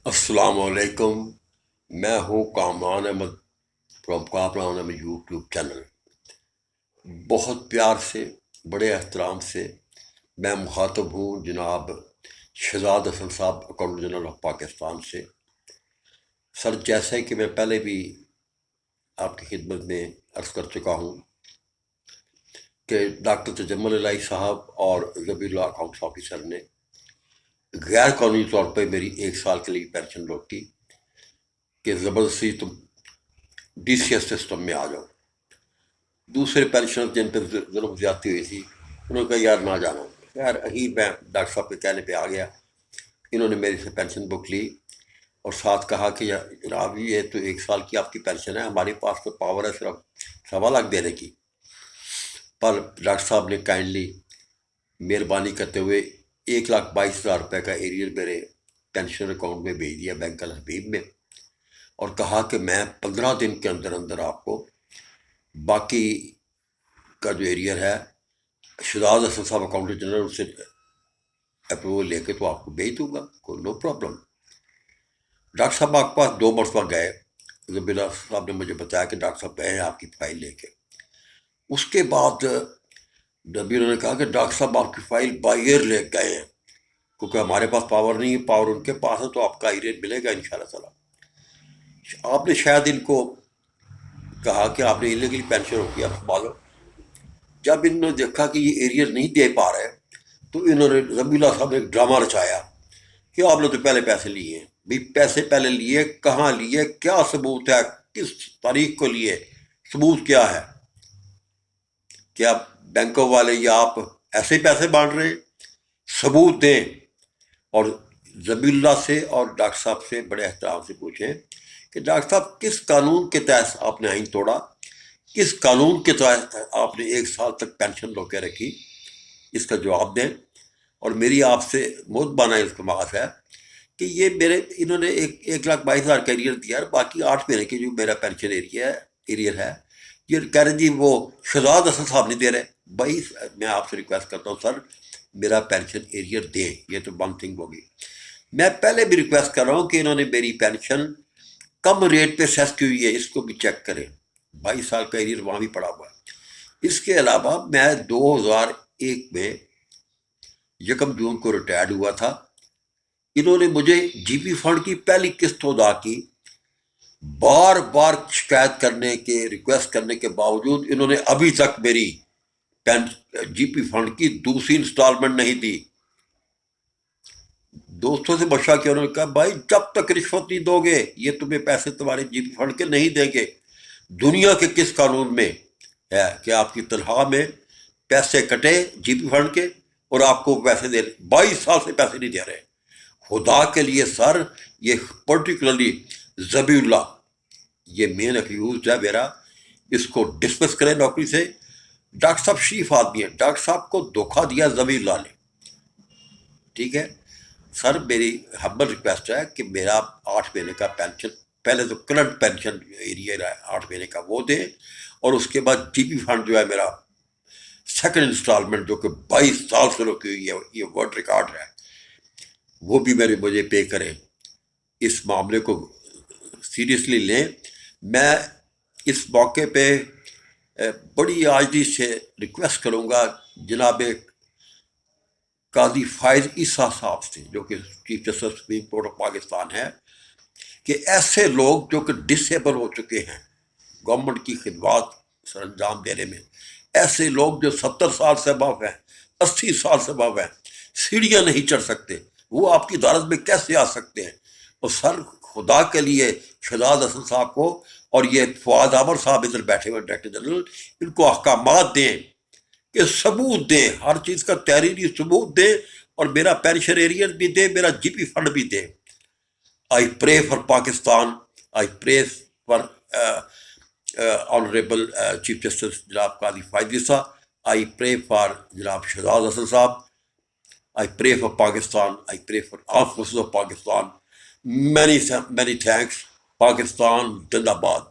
السلام علیکم. میں ہوں Kamran Ahmed from Kamran Ahmed YouTube channel. بہت پیار سے، بڑے احترام سے میں مخاطب ہوں جناب شہزاد حسن صاحب، اکاؤنٹ جنرل آف پاکستان سے. سر، جیسے کہ میں پہلے بھی آپ کی خدمت میں عرض کر چکا ہوں کہ ڈاکٹر تجمل الہی صاحب اور ذبیح اللہ اکاؤنٹس آفیسر نے غیر قانونی طور پہ میری 1 سال کے لیے پینشن روکی کہ زبردستی تم ڈی سی ایس سسٹم میں آ جاؤ. دوسرے پینشنر جن پہ ظلم زیادتی ہوئی تھی انہوں نے کہا یار نہ جانا. خیر میں ڈاکٹر صاحب کے کہنے پہ آ گیا. انہوں نے میری سے پینشن بک لی اور ساتھ کہا کہ جناب یہ تو 1 سال کی آپ کی پینشن ہے، ہمارے پاس تو پاور ہے صرف 1.25 لاکھ دینے کی. پر ڈاکٹر صاحب نے کائنڈلی مہربانی کرتے ہوئے 1,22,000 روپے کا ایریئر میرے پینشن اکاؤنٹ میں بھیج دیا، بینک الحبیب میں، اور کہا کہ میں 15 دن کے اندر اندر آپ کو باقی کا جو ایریئر ہے شہزاد حسن صاحب اکاؤنٹنٹ جنرل سے اپروول لے کے تو آپ کو بھیج دوں گا، کوئی نو پرابلم. ڈاکٹر صاحب آپ کے پاس 2 مرتبہ گئے. ذبیح اللہ صاحب نے مجھے بتایا کہ ڈاکٹر صاحب گئے ہیں آپ کی فائل لے کے. اس کے بعد جب انہوں نے کہا کہ ڈاکٹر صاحب آپ کی فائل بائی ایئر لے گئے ہیں، کیونکہ ہمارے پاس پاور نہیں ہے، پاور ان کے پاس ہے، تو آپ کا ایریئر ملے گا ان شاء اللہ تعالیٰ. آپ نے شاید ان کو کہا کہ آپ نے انلیگلی پینشن ہو کیا سنبھالو. جب انہوں نے دیکھا کہ یہ ایریئر نہیں دے پا رہے تو انہوں نے ذبیح اللہ صاحب نے ایک ڈرامہ رچایا کہ آپ نے تو پہلے پیسے لیے ہیں. بھائی پیسے پہلے لیے، کہاں لیے، کیا ثبوت ہے، کس تاریخ کو لیے، ثبوت کیا ہے؟ کیا بینکوں والے یا آپ ایسے پیسے بانٹ رہے ہیں؟ ثبوت دیں. اور ذبیح اللہ سے اور ڈاکٹر صاحب سے بڑے احترام سے پوچھیں کہ ڈاکٹر صاحب کس قانون کے تحت آپ نے آئین توڑا، کس قانون کے تحت آپ نے 1 سال تک پینشن روکے رکھی، اس کا جواب دیں. اور میری آپ سے مدبانہ التماس ہے کہ یہ انہوں نے 1,22,000 کا ایریئر دیا ہے، باقی 8 مہینے کی جو میرا پینشن ایریئر ہے یہ کہہ رہے جی وہ شہزاد حسن صاحب نہیں دے رہے. بھائی میں آپ سے ریکویسٹ کرتا ہوں سر، میرا پینشن ایریئر دیں. یہ تو ون تھنگ ہوگی. میں پہلے بھی ریکویسٹ کر رہا ہوں کہ انہوں نے میری پینشن کم ریٹ پہ سیس کی ہوئی ہے، اس کو بھی چیک کریں. 22 سال کا ایریئر وہاں بھی پڑا ہوا ہے. اس کے علاوہ میں 2001 میں 1 جون کو ریٹائرڈ ہوا تھا. انہوں نے مجھے جی پی فنڈ کی پہلی قسط ادا کی. بار بار شکایت کرنے کے، ریکویسٹ کرنے کے باوجود انہوں نے ابھی تک میری جی پی فنڈ کی دوسری انسٹالمنٹ نہیں دی. دوستوں سے مشورہ کیا، انہوں نے کہا بھائی جب تک رشوت نہیں دو گے یہ تمہیں پیسے تمہارے جی پی فنڈ کے نہیں دیں گے. دنیا کے کس قانون میں ہے کہ آپ کی تنخواہ میں پیسے کٹے جی پی فنڈ کے اور آپ کو پیسے دے؟ 22 سال سے پیسے نہیں دے رہے. خدا کے لیے سر، یہ پرٹیکولرلی ذبیح اللہ یہ مین اکیوزڈ ہے میرا، اس کو ڈسمس کریں نوکری سے. ڈاکٹر صاحب شریف آدمی ہے، ڈاکٹر صاحب کو دھوکہ دیا ذبیح اللہ نے. ٹھیک ہے سر، میری ہمبل ریکویسٹ ہے کہ میرا 8 مہینے کا پینشن، پہلے تو کرنٹ پینشن ایریئر ہے 8 مہینے کا وہ دیں، اور اس کے بعد جی پی فنڈ جو ہے میرا سیکنڈ انسٹالمنٹ جو کہ 22 سال سے روکی ہوئی ہے، یہ ورلڈ ریکارڈ ہے، وہ بھی مجھے پے کریں. اس معاملے کو سیریسلی لیں. میں اس موقع پہ بڑی عاجزی سے ریکویسٹ کروں گا جناب قاضی فائز عیسیٰ صاحب سے، جو کہ chief justice supreme court of Pakistan ہے، کہ ایسے لوگ جو کہ ڈسیبل ہو چکے ہیں گورنمنٹ کی خدمات سر انجام دینے میں، ایسے لوگ جو 70 سال سے ابو ہیں، 80 سال سے ابو ہیں، سیڑھیاں نہیں چڑھ سکتے، وہ آپ کی عدالت میں کیسے آ سکتے ہیں؟ اور سر خدا کے لیے شہزاد حسن صاحب کو اور یہ فواد عامر صاحب ادھر بیٹھے ہوئے ڈائریکٹر جنرل، ان کو احکامات دیں کہ ثبوت دیں، ہر چیز کا تحریری ثبوت دیں، اور میرا پینشن ایریئر بھی دیں، میرا جی پی فنڈ بھی دیں. I pray for Pakistan. I pray for Honorable Chief Justice Janab Qadi Faiz Issa. I pray for Janab Shehzad Hasan Saab. I pray for Pakistan. I pray for Armed Forces of Pakistan. Many thanks. Pakistan Zindabad.